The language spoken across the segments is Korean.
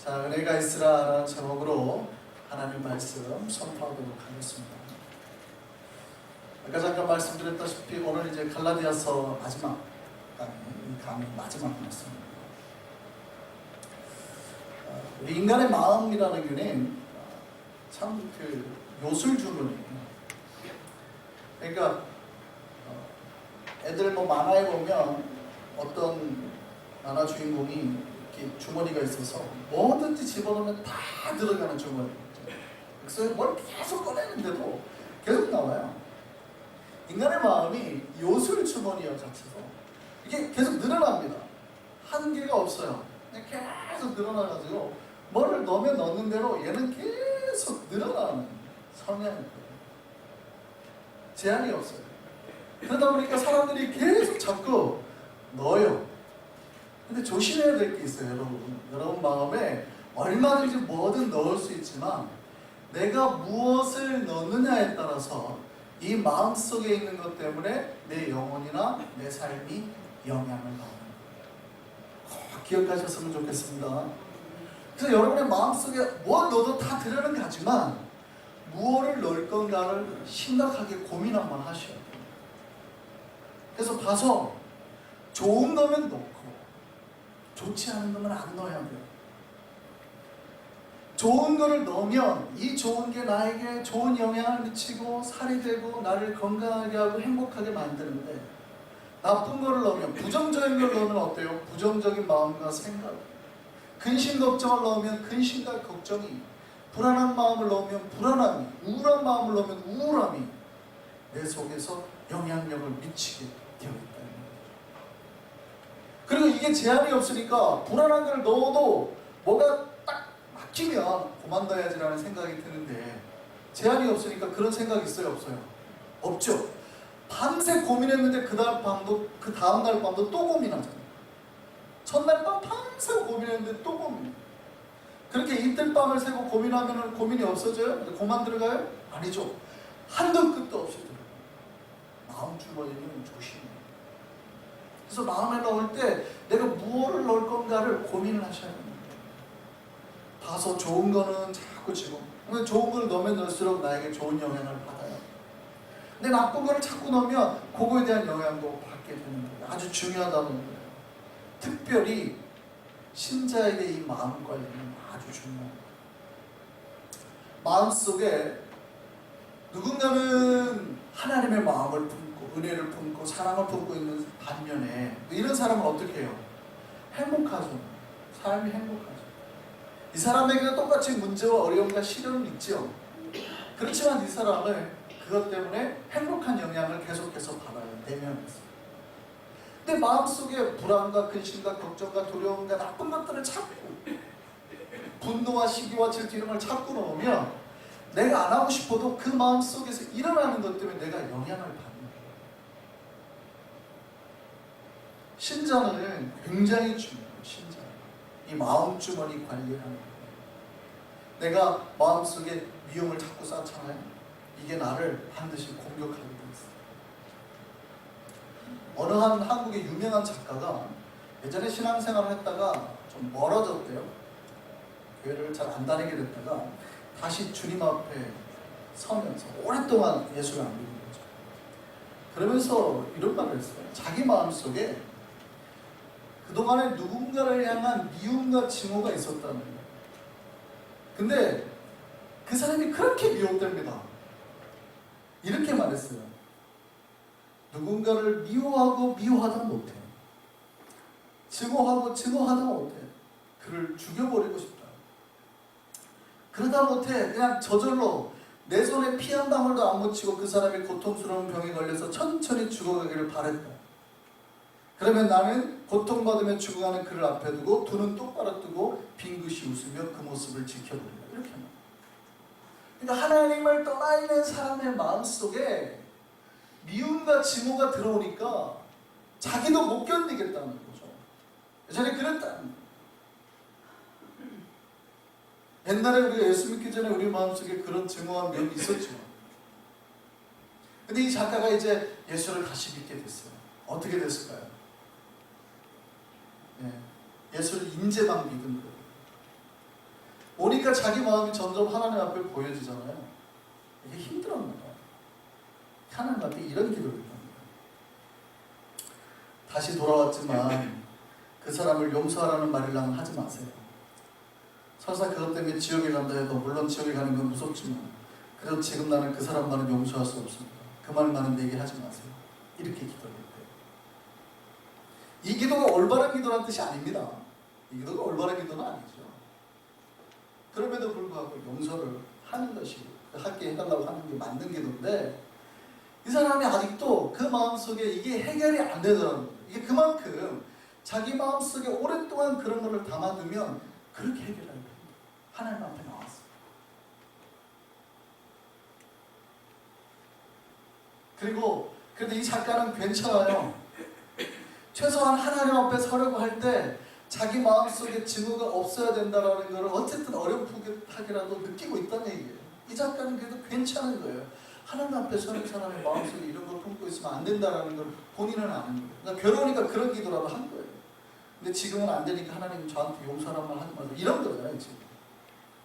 자, 은혜가 있으라라는 제목으로 하나님 말씀 선포하도록 하겠습니다. 아까 잠깐 말씀드렸다시피 오늘 이제 갈라디아서 마지막 강의 마지막 말씀입니다. 우리 인간의 마음이라는 게는 참 요술주문이에요. 그러니까 애들 만화에 보면 어떤 만화 주인공이 이렇게 주머니가 있어서 뭐든지 집어넣으면 다 들어가는 주머니. 그래서 뭘 계속 꺼내는데도 계속 나와요. 인간의 마음이 요술 주머니와 같아서 이게 계속 늘어납니다. 한계가 없어요. 그냥 계속 늘어나가지고 뭐를 넣으면 넣는 대로 얘는 계속 늘어나는 성향이 있거든요. 제한이 없어요. 그러다 보니까 사람들이 계속 자꾸 넣어요. 근데 조심해야 될 게 있어요, 여러분. 여러분 마음에 얼마든지 뭐든 넣을 수 있지만 내가 무엇을 넣느냐에 따라서 이 마음 속에 있는 것 때문에 내 영혼이나 내 삶이 영향을 받는 거예요. 꼭 기억하셨으면 좋겠습니다. 그래서 여러분의 마음 속에 뭘 넣어도 다 들어는 가지만 무엇을 넣을 건가를 심각하게 고민 한번 하셔야 돼요. 그래서 봐서 좋은 거면 넣고 좋지 않은 거는 안 넣어야 돼요. 좋은 거를 넣으면 이 좋은 게 나에게 좋은 영향을 미치고 살이 되고 나를 건강하게 하고 행복하게 만드는데 나쁜 거를 넣으면 부정적인 걸 넣으면 어때요? 부정적인 마음과 생각, 근심 걱정을 넣으면 근심과 걱정이, 불안한 마음을 넣으면 불안함이, 우울한 마음을 넣으면 우울함이 내 속에서 영향력을 미치게 되어 있다. 그리고 이게 제한이 없으니까 불안한 걸 넣어도 뭐가 딱 막히면 그만둬야지라는 생각이 드는데 제한이 없으니까 그런 생각이 있어요? 없어요? 없죠. 밤새 고민했는데 그 다음날 밤도 또 고민하잖아요. 첫날 밤 밤새 고민했는데 또 고민해요. 그렇게 이틀 밤을 새고 고민하면 고민이 없어져요? 그만 들어가요? 아니죠. 한도 끝도 없이 들어가요. 마음 주머니는 조심해요. 그래서 마음에 넣을 때 내가 무엇을 넣을 건가를 고민을 하셔야 됩니다. 봐서 좋은 거는 자꾸 집어넣고 좋은 걸 넣으면 넣을수록 나에게 좋은 영향을 받아요. 근데 나쁜 거를 자꾸 넣으면 그거에 대한 영향도 받게 되는 거예요. 아주 중요하다는 거예요. 특별히 신자에게 이 마음 관리는 아주 중요합니다. 마음속에 누군가는 하나님의 마음을 품고 은혜를 품고 사랑을 품고 있는 반면에 이런 사람은 어떻게 해요? 행복하죠. 삶이 행복하죠. 이 사람에게는 똑같이 문제와 어려움과 시련은 있죠. 그렇지만 이 사람은 그것 때문에 행복한 영향을 계속해서 받아요. 내면에서. 근데 마음속에 불안과 근심과 걱정과 두려움과 나쁜 것들을 자꾸 분노와 시기와 질투 이런 걸 자꾸 넣으면 내가 안 하고 싶어도 그 마음속에서 일어나는 것 때문에 내가 영향을 받는 거예요. 신자는 굉장히 중요해요. 신자는 이 마음 주머니 관리하는 거예요. 내가 마음속에 미움을 자꾸 쌓잖아요. 이게 나를 반드시 공격하게 돼 있어요. 어느 한 한국의 유명한 작가가 예전에 신앙생활을 했다가 좀 멀어졌대요. 교회를 잘 안 다니게 됐다가 다시 주님 앞에 서면서 오랫동안 예수를 안 믿는 거죠. 그러면서 이런 말을 했어요. 자기 마음속에 그동안에 누군가를 향한 미움과 증오가 있었다는 거예요. 근데 그 사람이 그렇게 미혹됩니다. 이렇게 말했어요. 누군가를 미워하고 미워하다 못해. 증오하고 증오하다 못해. 그를 죽여버리고 싶다. 그러다 못해 그냥 저절로 내 손에 피 한 방울도 안 묻히고 그 사람이 고통스러운 병에 걸려서 천천히 죽어가기를 바랬다. 그러면 나는 고통받으며 죽어가는 그를 앞에 두고 두 눈 똑바로 뜨고 빙긋이 웃으며 그 모습을 지켜보리라. 이렇게 합니다. 그러니까 하나님을 떠나 있는 사람의 마음속에 미움과 증오가 들어오니까 자기도 못 견디겠다는 거죠. 예전에 그랬다는 거예요. 옛날에 우리가 예수 믿기 전에 우리 마음속에 그런 증오한 면이 있었죠. 근데 이 작가가 이제 예수를 다시 믿게 됐어요. 어떻게 됐을까요? 예수를 인재만 믿은 거예요. 오니까 자기 마음이 점점 하나님 앞에 보여지잖아요. 이게 힘들었나 봐요. 하나님 앞에 이런 기도를 했답니다. 다시 돌아왔지만 그 사람을 용서하라는 말이랑 하지 마세요. 설사 그것 때문에 지옥에 간다 해도 물론 지옥에 가는 건 무섭지만 그래도 지금 나는 그 사람만은 용서할 수 없습니다. 그 말만은 내게 하지 마세요. 이렇게 기도를 했대요. 이 기도가 올바른 기도라는 뜻이 아닙니다. 이 기도가 올바른 기도는 아니죠. 그럼에도 불구하고 용서를 하는 것이 하게 해달라고 하는 게 맞는 기도인데 이 사람이 아직도 그 마음속에 이게 해결이 안 되더라고요. 이게 그만큼 자기 마음속에 오랫동안 그런 것을 담아두면 그렇게 해결해야 됩니다. 하나님 앞에 나왔어요. 그리고 그래도 이 작가는 괜찮아요. 최소한 하나님 앞에 서려고 할 때 자기 마음속에 증오가 없어야 된다는 걸 어쨌든 어렴풋하게라도 느끼고 있다는 얘기예요. 이 작가는 그래도 괜찮은 거예요. 하나님 앞에 서는 사람의 마음속에 이런 걸 품고 있으면 안 된다는 걸 본인은 아는 거예요. 그러니까 괴로우니까 그런 기도라도 한 거예요. 근데 지금은 안 되니까 하나님 저한테 용서라만 하지 마세요. 이런 거잖아요 지금.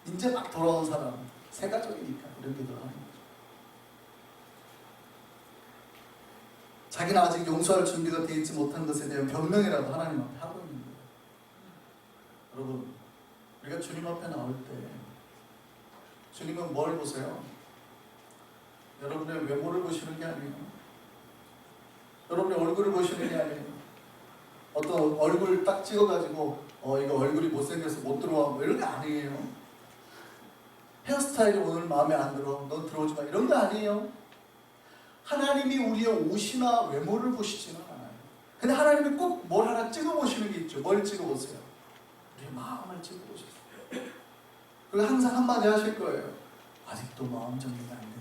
이제 막 돌아온 사람, 새 가족이니까 이런 기도를 하는 거죠. 자기는 아직 용서할 준비가 되어 있지 못한 것에 대한 변명이라도 하나님 앞에 하고 있는 거예요. 여러분, 우리가 주님 앞에 나올 때 주님은 뭘 보세요? 여러분의 외모를 보시는 게 아니에요. 여러분의 얼굴을 보시는 게 아니에요. 어떤 얼굴 딱 찍어가지고 이거 얼굴이 못생겨서 못 들어와 뭐 이런 게 아니에요. 헤어스타일이 오늘 마음에 안 들어 넌 들어오지 마 이런 게 아니에요. 하나님이 우리의 옷이나 외모를 보시지는 않아요. 근데 하나님이 꼭 뭘 하나 찍어보시는 게 있죠. 뭘 찍어보세요? 우리의 마음을 찍어보셨어요. 그리고 항상 한마디 하실 거예요. 아직도 마음 정리가 안 됐니?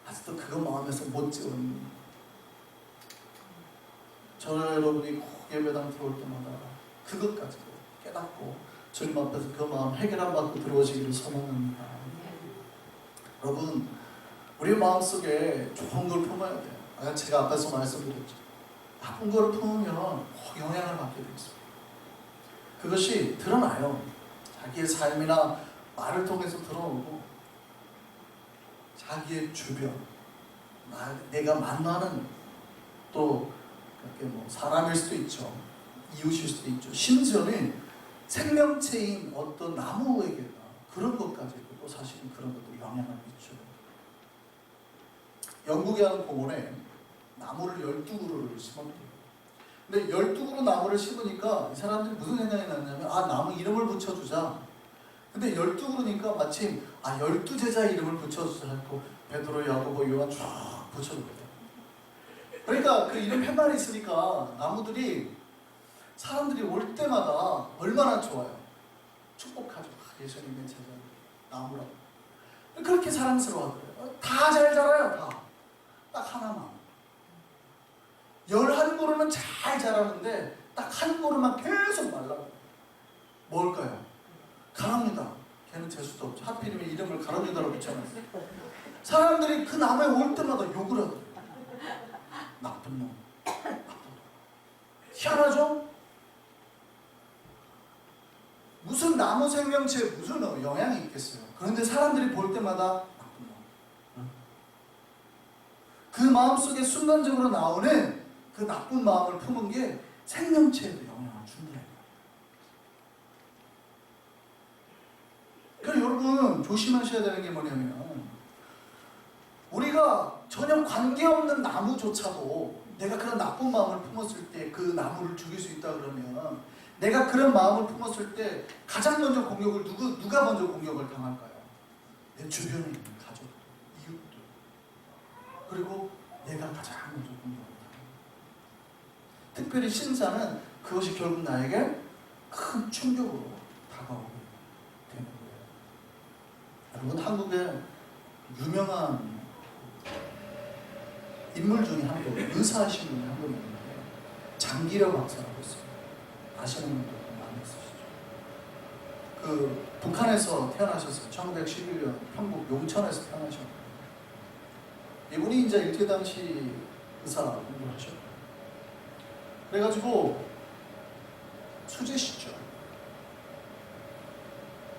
아직도 그거 마음에서 못 찍었니? 저는 여러분이 꼭 예배당 들어올 때마다 그것까지 깨닫고 주님 앞에서 그 마음 해결 안 받고 들어오시기를 소망합니다. 여러분, 우리 마음속에 좋은 걸 품어야 돼요. 제가 앞에서 말씀드렸죠. 나쁜 걸 품으면 꼭 영향을 받게 되어 있습니다. 그것이 드러나요. 자기의 삶이나 말을 통해서 드러오고 자기의 주변, 내가 만나는 또 이렇게 뭐 사람일 수도 있죠. 이웃일 수도 있죠. 심지어는 생명체인 어떤 나무에게나 그런 것까지도 사실은 그런 것들이 영향을 미쳐요. 영국의 한 공원에 나무를 12그루를 심었대요. 근데 12그루 나무를 심으니까 이 사람들이 무슨 생각이 났냐면 나무 이름을 붙여주자. 근데 12그루니까 마침 12제자 이름을 붙여주자 했고 베드로, 야고보, 요한 쫙 붙여줬대요. 그러니까 그 이름 팻말이 있으니까 나무들이 사람들이 올 때마다 얼마나 좋아요. 축복하죠. 예수님의 제자 나무라고. 그렇게 사랑스러워하더래요. 다 잘 자라요. 다. 딱 하나만. 11그루는 잘 자라는데 딱 한 그루만 계속 말라요. 뭘까요? 가랍니다. 걔는 재수도 없죠. 하필이면 이름을 가랍니다라고 붙여놨어요. 사람들이 그 나무에 올 때마다 욕을 하더래요. 나쁜 놈. 나쁜 놈. 희한하죠? 무슨 나무 생명체에 무슨 영향이 있겠어요. 그런데 사람들이 볼 때마다 나쁜 놈. 그 마음속에 순간적으로 나오는 그 나쁜 마음을 품은 게 생명체에도 영향을 준다. 그러니까 여러분 조심하셔야 되는 게 뭐냐면 우리가 전혀 관계없는 나무조차도 내가 그런 나쁜 마음을 품었을 때 그 나무를 죽일 수 있다 그러면 내가 그런 마음을 품었을 때 가장 먼저 공격을 누가 먼저 공격을 당할까요? 내 주변에 있는 가족도, 이웃도, 그리고 내가 가장 먼저 공격을 당합니다. 특별히 신자는 그것이 결국 나에게 큰 충격으로 다가오게 되는 거예요. 여러분 한국에 유명한 인물 중에 한 분, 의사하신 분이 한 분 있는데 장기려 박사라고 있어요. 아시는 분들 많이 있으시죠? 그 북한에서 태어나셨어요. 1911년 평북 용천에서 태어나셨고 이분이 이제 일제당시 의사 공부를 하셨고 그래가지고 수재시죠.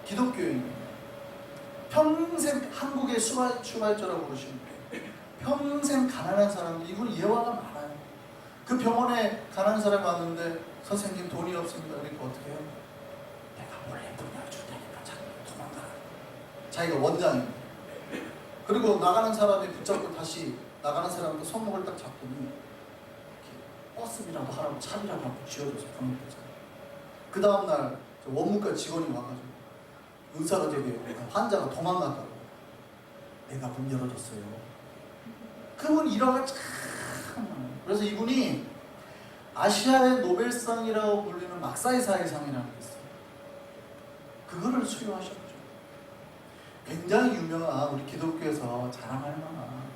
기독교인 평생 한국의 수발주라고 부르시는 거예요. 평생 가난한 사람들, 이분 예화가 많아요. 그 병원에 가난한 사람이 왔는데 선생님 돈이 없습니다. 그러니까 어떻게 해요? 내가 몰래 돈을 줄 테니까 자꾸 도망가. 자기가 원장입니다. 그리고 나가는 사람이 붙잡고 다시 나가는 사람한테 손목을 딱 잡더니 버스비라도 하라고 차비라도 한번 쥐어줘서 보내줬잖아요. 그 다음날 원무과 직원이 와가지고 의사가 되게 환자가 도망갔다고 내가 문 열어줬어요. 그분 일화가 참 많아요. 그래서 이분이 아시아의 노벨상이라고 불리는 막사이사의 상이라는 게 있어요. 그거를 수료하셨죠. 굉장히 유명한 우리 기독교에서 자랑할 만한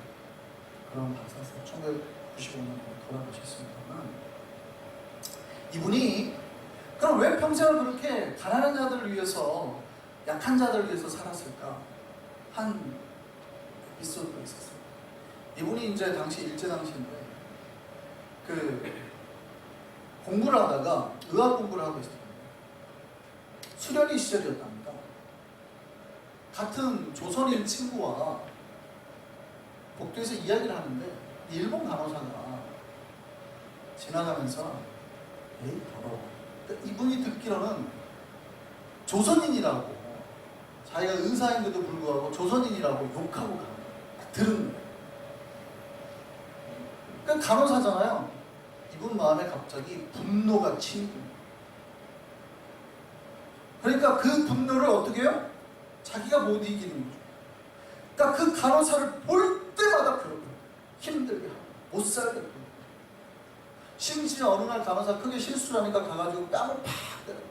그런 박사세요. 1995년에 돌아가셨습니다만 이분이 그럼 왜 평생을 그렇게 가난한 자들을 위해서 약한 자들을 위해서 살았을까? 한 에피소드가 있었어요. 이분이 이제 당시 일제당시인데 그 공부를 하다가 의학 공부를 하고 있었어요. 수련회 시절이었답니다. 같은 조선인 친구와 복도에서 이야기를 하는데 일본 간호사가 지나가면서 에이 더러워. 그러니까 이분이 듣기로는 조선인이라고 자기가 의사인데도 불구하고 조선인이라고 욕하고 들은 거예요. 그러니까 간호사잖아요. 이분 마음에 갑자기 분노가 치밀어요. 그러니까 그 분노를 어떻게 해요? 자기가 못 이기는 거죠. 그러니까 그 간호사를 볼 때마다 괴롭혀요. 힘들게 하고 못 살게 하고. 심지어 어느 날 간호사 크게 실수를 하니까 가가지고 뺨을 팍 때려요.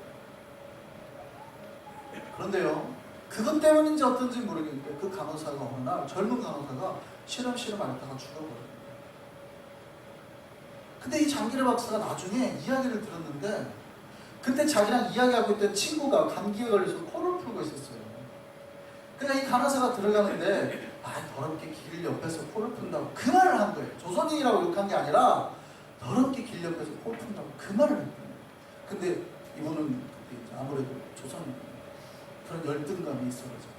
그런데요, 그것 때문인지 어떤지 모르겠는데 그 간호사가 어느 날 젊은 간호사가 시름시름 앓다가 죽어버려요. 근데 이 장기래 박사가 나중에 이야기를 들었는데 그때 자기랑 이야기하고 있던 친구가 감기에 걸려서 코를 풀고 있었어요. 그러니까 이 간호사가 들어가는데 더럽게 길 옆에서 코를 푼다고 그 말을 한 거예요. 조선인이라고 욕한 게 아니라 더럽게 길 옆에서 코를 푼다고 그 말을 했거든요. 근데 이분은 그때 이제 아무래도 조선인 그런 열등감이 있어가지고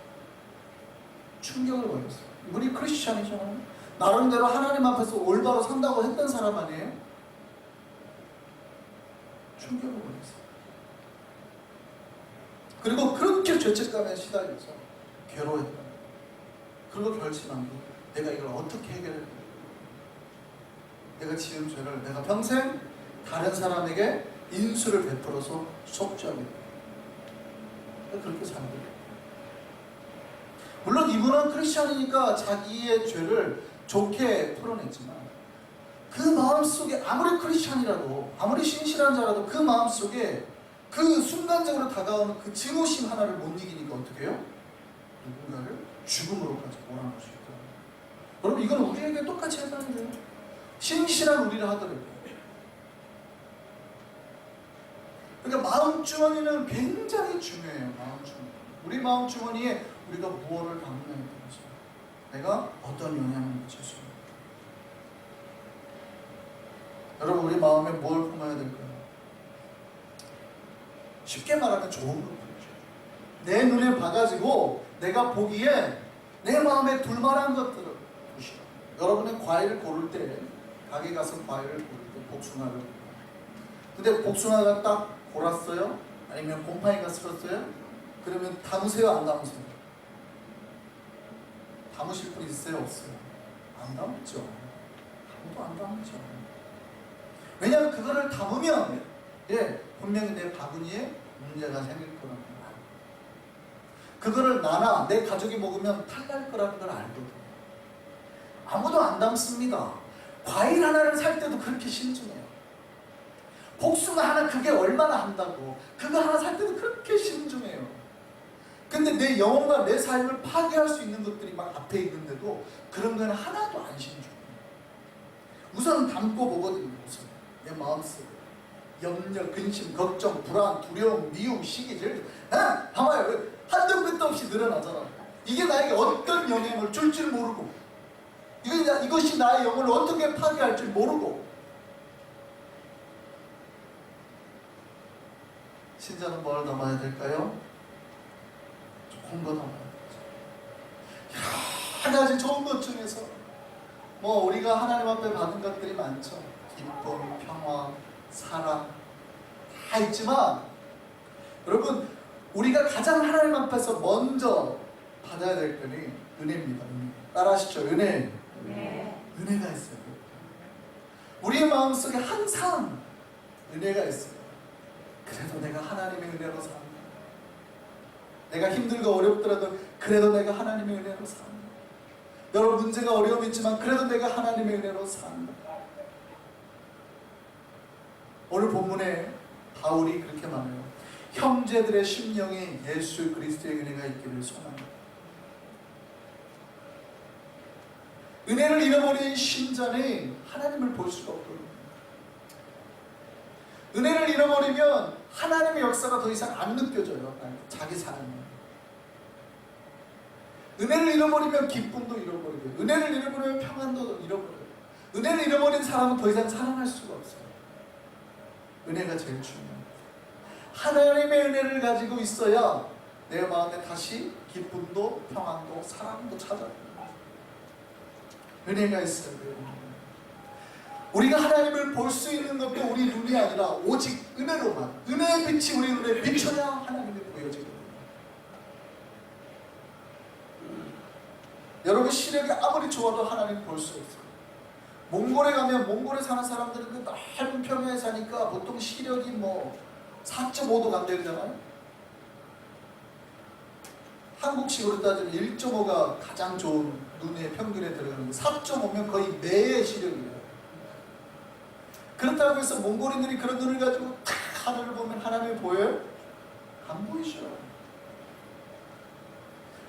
충격을 받았어요. 이분이 크리스찬이잖아요. 나름대로 하나님 앞에서 올바로 산다고 했던 사람 아니에요? 충격을 받았어요. 그리고 그렇게 죄책감에 시달려서 괴로워했다. 그리고 결심한 게 내가 이걸 어떻게 해결할까? 내가 지은 죄를 내가 평생 다른 사람에게 인수를 베풀어서 속죄하겠다. 그렇게 살아요. 물론 이분은 크리스찬이니까 자기의 죄를 좋게 풀어냈지만 그 마음속에 아무리 크리스찬이라도 아무리 신실한 자라도 그 마음속에 그 순간적으로 다가오는 그 증오심 하나를 못 이기니까 어떻게 해요? 누군가를 죽음으로까지 몰아넣을 수 있다. 여러분 이건 우리에게 똑같이 한다는 거예요. 신실한 우리를 하더라도. 그러니까 마음 주머니는 굉장히 중요해요. 마음 주머니. 우리 마음 주머니에 우리가 무엇을 담느냐에 따라서 내가 어떤 영향을 미칠 수 있는가. 여러분 우리 마음에 뭘 품어야 될까요? 쉽게 말하면 좋은 것 뿐이죠. 내 눈에 봐가지고 내가 보기에 내 마음에 둘만한 것들을 보시라. 여러분의 과일을 고를 때 가게 가서 과일을 고를 때 복숭아를 고르요. 근데 복숭아가 딱 골았어요? 아니면 곰팡이가 쓸었어요? 그러면 담으세요? 안 담으세요? 담으실 분 있어요? 없어요? 안 담죠. 아무도 안 담죠. 왜냐하면 그거를 담으면 분명히 내 바구니에 문제가 생길 거라는 걸 알고 그거를 나나 내 가족이 먹으면 탈날 거라는 걸 알거든요. 아무도 안 담습니다. 과일 하나를 살 때도 그렇게 신중해요. 복숭아 하나 그게 얼마나 한다고 그거 하나 살 때도 그렇게 신중해요. 근데 내 영혼과 내 삶을 파괴할 수 있는 것들이 막 앞에 있는데도 그런 거는 하나도 안 신중해요. 우선 담고 보거든요. 우선 내 마음속에 염려, 근심, 걱정, 불안, 두려움, 미움, 시기, 질투 봐봐요. 한도 끝도 없이 늘어나잖아. 이게 나에게 어떤 영향을 줄 줄 모르고 이것이 나의 영혼을 어떻게 파괴할 줄 모르고 신자는 뭘 담아야 될까요? 좋은 거 담아야 되죠. 여러 가지 좋은 것 중에서 뭐 우리가 하나님 앞에 받은 것들이 많죠. 기쁨, 평화, 사랑 다 있지만 여러분, 우리가 가장 하나님 앞에서 먼저 받아야 될 것이 은혜입니다. 은혜. 따라하시죠. 은혜. 은혜가 있어요. 우리의 마음속에 항상 은혜가 있어요. 그래도 내가 하나님의 은혜로 산다. 내가 힘들고 어렵더라도 그래도 내가 하나님의 은혜로 산다. 여러 문제가 어려움이 있지만 그래도 내가 하나님의 은혜로 산다. 오늘 본문에 바울이 그렇게 말해요. 형제들의 심령에 예수 그리스도의 은혜가 있기를 소망합니다. 은혜를 잃어버린 신자는 하나님을 볼 수가 없거든요. 은혜를 잃어버리면 하나님의 역사가 더 이상 안 느껴져요. 자기 삶에. 은혜를 잃어버리면 기쁨도 잃어버리고, 은혜를 잃어버리면 평안도 잃어버려요. 은혜를 잃어버린 사람은 더 이상 사랑할 수가 없어요. 은혜가 제일 중요해요. 하나님의 은혜를 가지고 있어야 내 마음에 다시 기쁨도 평안도 사랑도 찾아요. 은혜가 있어야 돼요. 우리가 하나님을 볼 수 있는 것도 우리 눈이 아니라 오직 은혜로만, 은혜의 빛이 우리 눈에 비춰야 하나님이 보여지거든요. 여러분, 시력이 아무리 좋아도 하나님 볼 수 없어요. 몽골에 가면 몽골에 사는 사람들은 그 넓은 평야에 사니까 보통 시력이 뭐 4.5도 간대잖아요. 한국식으로 따지면 1.5가 가장 좋은 눈의 평균에 들어가는데 4.5면 거의 매의 시력이에요. 그렇다고 해서 몽골인들이 그런 눈을 가지고 탁 하늘을 보면 하나님이 보여요? 안 보이죠.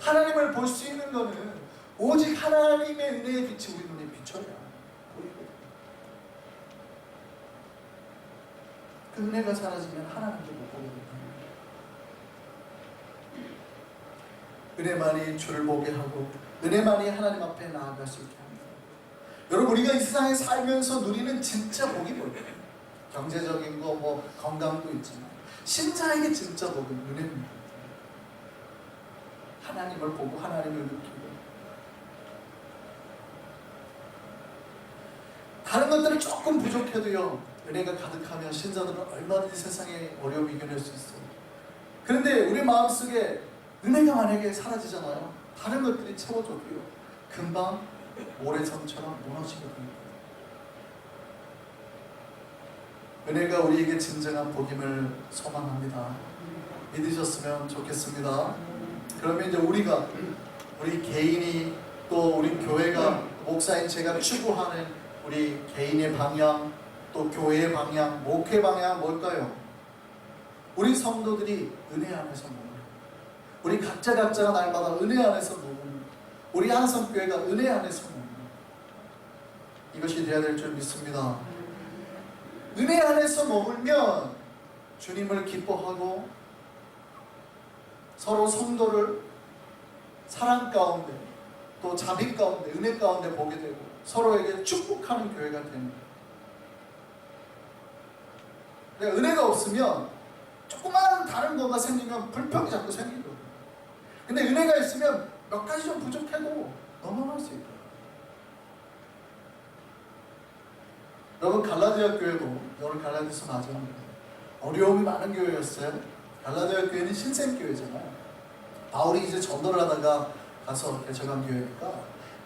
하나님을 볼 수 있는 것은 오직 하나님의 은혜의 빛이 우리 눈에 비춰야 보이거든요. 그 은혜가 사라지면 하나님도 못 보거든요. 은혜만이 주를 보게 하고 은혜만이 하나님 앞에 나아갈 수 있게 합니다. 여러분, 우리가 이 세상에 살면서 누리는 진짜 복이 뭐예요? 경제적인 거, 뭐 건강도 있지만 신자에게 진짜 복은 은혜입니다. 하나님을 보고 하나님을 느끼고 다른 것들은 조금 부족해도요, 은혜가 가득하면 신자들은 얼마든지 세상의 어려움을 이겨낼 수 있어요. 그런데 우리 마음속에 은혜가 만약에 사라지잖아요. 다른 것들이 채워줘도요, 금방 모래성처럼 무너지거든요. 은혜가 우리에게 진정한 복임을 소망합니다. 믿으셨으면 좋겠습니다. 그러면 이제 우리 개인이 또 우리 교회가 목사인 제가 추구하는 우리 개인의 방향, 또 교회의 방향, 목회 방향은 뭘까요? 우리 성도들이 은혜 안에서 먹는, 우리 각자가 날마다 은혜 안에서 먹는, 우리 한성교회가 은혜 안에서 먹는, 이것이 되어야 될 줄 믿습니다. 은혜 안에서 머물면 주님을 기뻐하고 서로 성도를 사랑 가운데 또 자비 가운데 은혜 가운데 보게 되고 서로에게 축복하는 교회가 됩니다. 은혜가 없으면 조그마한 다른 거가 생기면 불평이 자꾸 생기거든요. 근데 은혜가 있으면 몇 가지 좀 부족해도 넘어갈 수 있어요. 여러분, 갈라디아 교회도 여러분 갈라디아서 맞았는데 어려움이 많은 교회였어요. 갈라디아 교회는 신생교회잖아요. 바울이 이제 전도를 하다가 가서 개척한 교회니까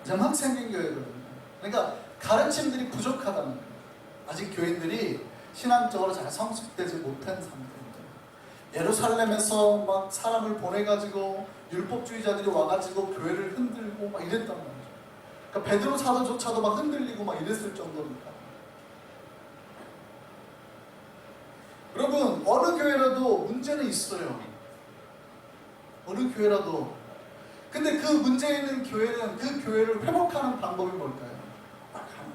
이제 막 생긴 교회거든요. 그러니까 가르침들이 부족하다는 거예요. 아직 교인들이 신앙적으로 잘 성숙되지 못한 상태입니다. 예루살렘에서 막 사람을 보내가지고 율법주의자들이 와가지고 교회를 흔들고 막 이랬단 말이죠. 그러니까 베드로 사도조차도 막 흔들리고 막 이랬을 정도니까. 여러분, 어느 교회라도 문제는 있어요. 어느 교회라도. 근데 그 문제 있는 교회는 그 교회를 회복하는 방법이 뭘까요? 딱 하나.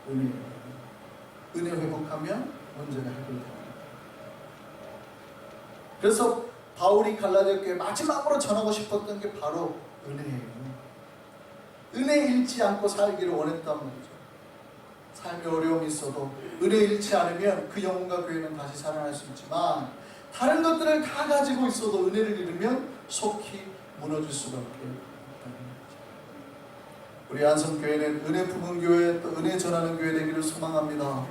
은혜예요. 은혜 회복하면 문제가 해결됩니다. 그래서 바울이 갈라디아 교회에 마지막으로 전하고 싶었던 게 바로 은혜예요. 은혜 잃지 않고 살기를 원했단 말이죠. 삶에 어려움이 있어도 은혜 잃지 않으면 그 영혼과 교회는 다시 살아날 수 있지만 다른 것들을 다 가지고 있어도 은혜를 잃으면 속히 무너질 수밖에 없다는 거죠. 우리 안성교회는 은혜 품은 교회, 또 은혜 전하는 교회 되기를 소망합니다.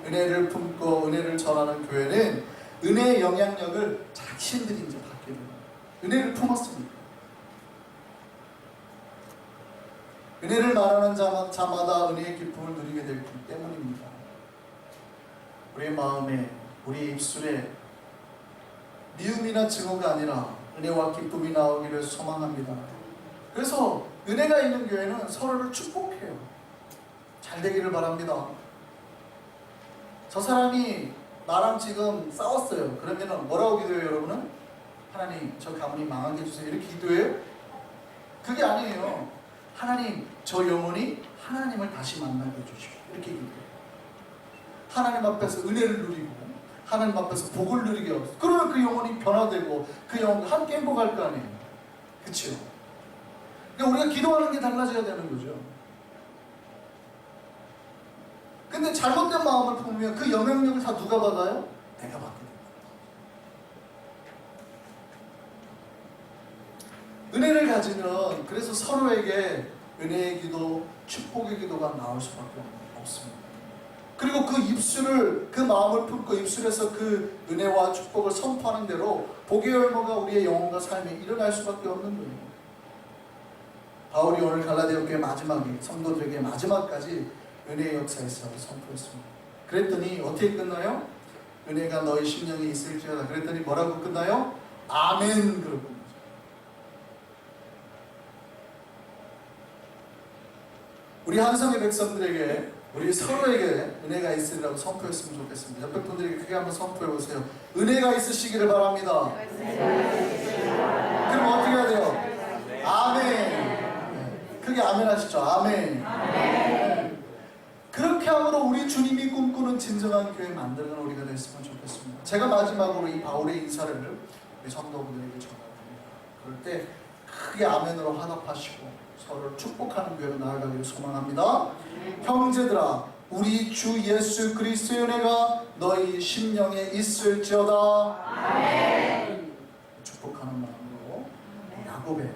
은혜를 품고 은혜를 전하는 교회는 은혜의 영향력을 자신들이 이제 받게 됩니다. 은혜를 품었습니다. 은혜를 말하는 자마다 은혜의 기쁨을 누리게 되기 때문입니다. 우리의 마음에, 우리의 입술에 미움이나 증오가 아니라 은혜와 기쁨이 나오기를 소망합니다. 그래서 은혜가 있는 교회는 서로를 축복해요. 잘 되기를 바랍니다. 저 사람이 나랑 지금 싸웠어요. 그러면 뭐라고 기도해요, 여러분은? 하나님, 저 가문이 망하게 해주세요. 이렇게 기도해요? 그게 아니에요. 하나님, 저 영혼이 하나님을 다시 만나게 해주십시오. 이렇게 기도해요. 하나님 앞에서 은혜를 누리고 하나님 앞에서 복을 누리게 하고, 그러면 그 영혼이 변화되고 그 영혼과 함께 행복할 거 아니에요. 그렇죠? 그러니까 우리가 기도하는 게 달라져야 되는 거죠. 근데 잘못된 마음을 품으면 그 영향력을 다 누가 받아요? 내가 받게 됩니다. 은혜를 가지면 그래서 서로에게 은혜의 기도, 축복의 기도가 나올 수밖에 없습니다. 그리고 그 입술을, 그 마음을 품고 입술에서 그 은혜와 축복을 선포하는 대로 복의 열매가 우리의 영혼과 삶에 일어날 수밖에 없는 거예요. 바울이 오늘 갈라디아 교회 마지막에, 성도들에게 마지막까지 은혜의 역사에서 선포했습니다. 그랬더니 어떻게 끝나요? 은혜가 너희 심령에 있을지어다. 그랬더니 뭐라고 끝나요? 아멘. 그러고 끝나죠. 우리 한성의 백성들에게, 우리 서로에게 은혜가 있으리라고 선포했으면 좋겠습니다. 옆에 분들에게 크게 한번 선포해 보세요. 은혜가 있으시기를 바랍니다. 그럼 어떻게 해야 돼요? 아멘. 네. 크게 아멘 하시죠. 아멘. 아멘. 그렇게 함으로 우리 주님이 꿈꾸는 진정한 교회 만들어가는 우리가 됐으면 좋겠습니다. 제가 마지막으로 이 바울의 인사를 우리 성도분들에게 전합니다. 그럴 때 크게 아멘으로 화답하시고 서로를 축복하는 교회로 나아가기를 소망합니다. 형제들아, 우리 주 예수 그리스도의 은혜가 너희 심령에 있을지어다. 아멘. 축복하는 마음으로 야곱의